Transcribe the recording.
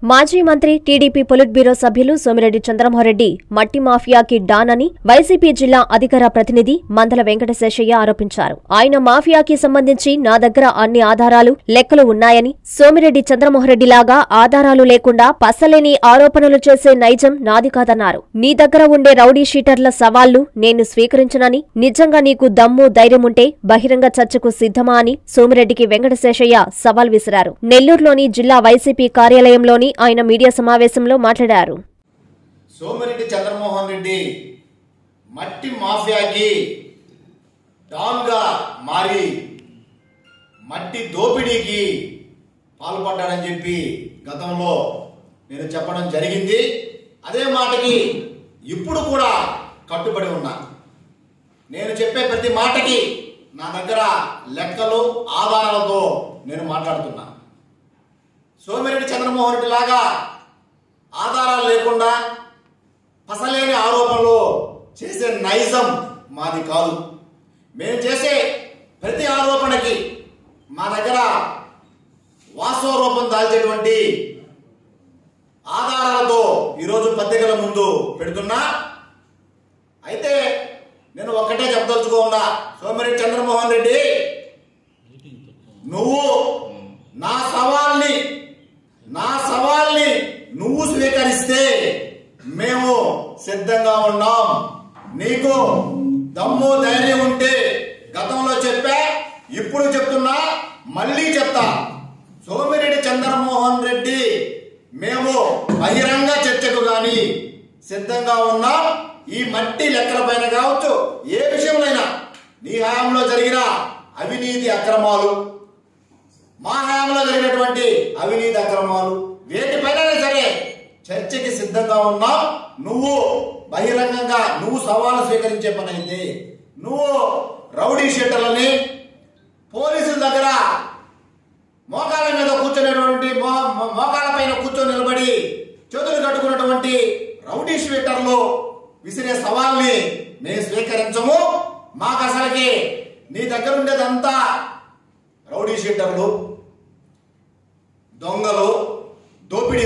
మాజీ మంత్రి TDP polit bureau సభ్యులు సోమిరెడ్డి చంద్రమోహన్రెడ్డి మట్టి మాఫియాకి డాన్ అని వైసీపీ జిల్లా అధికార ప్రతినిధి మందల వెంకటశేషయ్య ఆరోపించారు. ఆయన మాఫియాకి సంబంధించి నా దగ్గర అన్ని ఆధారాలు, లెక్కలు ఉన్నాయని, సోమిరెడ్డి చంద్రమోహన్రెడ్డిలాగా ఆధారాలు లేకుండా పసలేని ఆరోపణలు చేసే నైజం నాది కాదన్నారు. నీ దగ్గర ఉండే రౌడీ షీటర్ల సవాళ్లు నేను స్వీకరించనని, నిజంగా నీకు దమ్ము ధైర్యముంటే బహిరంగ చర్చకు సిద్ధమా అని సోమిరెడ్డికి వెంకటశేషయ్య సవాల్ విసిరారు. నెల్లూరులోని జిల్లా వైసీపీ కార్యాలయంలోని ఆయన మీడియా సమావేశంలో మాట్లాడారు. సోమిరెడ్డి చంద్రమోహన్రెడ్డి మట్టి మాఫియాకి డాన్ గా మారి మట్టి దోపిడీకి పాల్పడ్డాడని చెప్పి గతంలో నేను చెప్పడం జరిగింది. అదే మాటకి ఇప్పుడు కూడా కట్టుబడి ఉన్నా. నేను చెప్పే ప్రతి మాటకి నా దగ్గర లెక్కలు, ఆధారాలతో నేను మాట్లాడుతున్నా. సోమిరెడ్డి చంద్రమోహన్రెడ్డి లాగా ఆధారాలు లేకుండా పసలేని ఆరోపణలు చేసే నైజం మాది కాదు. మేము చేసే ప్రతి ఆరోపణకి మా దగ్గర వాస్తవ రూపం దాల్చేటువంటి ఆధారాలతో ఈరోజు పత్రికల ముందు పెడుతున్నా. అయితే నేను ఒక్కటే చెప్పదలుచుకోకుండా, సోమిరెడ్డి చంద్రమోహన్రెడ్డి, నువ్వు నా సవాల్ని నువ్వు స్వీకరిస్తే మేము సిద్ధంగా ఉన్నాం. నీకు దమ్ము ధైర్యం ఉంటే గతంలో చెప్పా, ఇప్పుడు చెప్తున్నా, మళ్ళీ చెప్తా. సోమిరెడ్డి చంద్రమోహన్రెడ్డి మేము బహిరంగ చర్చకు గాని సిద్ధంగా ఉన్నాం. ఈ మట్టి లెక్కల పైన కావచ్చు, ఏ విషయంలోనైనా నీ హయాంలో జరిగిన అవినీతి అక్రమాలు, మా హయాంలో జరిగినటువంటి అవినీతి అక్రమాలు, వేటిపైన సరే చర్చకి సిద్ధంగా ఉన్నాం. నువ్వు బహిరంగంగా నువ్వు సవాలు స్వీకరించే పని అయితే, నువ్వు రౌడీ షీటర్లని పోలీసుల దగ్గర మోకాళ్ళ మీద కూర్చునేటువంటి మోకాళ్ళ పైన కూర్చొని నిలబడి చేతులు కట్టుకున్నటువంటి రౌడీ షీటర్లు విసిరే సవాల్ని మేము స్వీకరించము. మాకు అసలుకి నీ దగ్గర ఉండేదంతా రౌడీ షీటర్లు, దొంగలు, దోపిడీ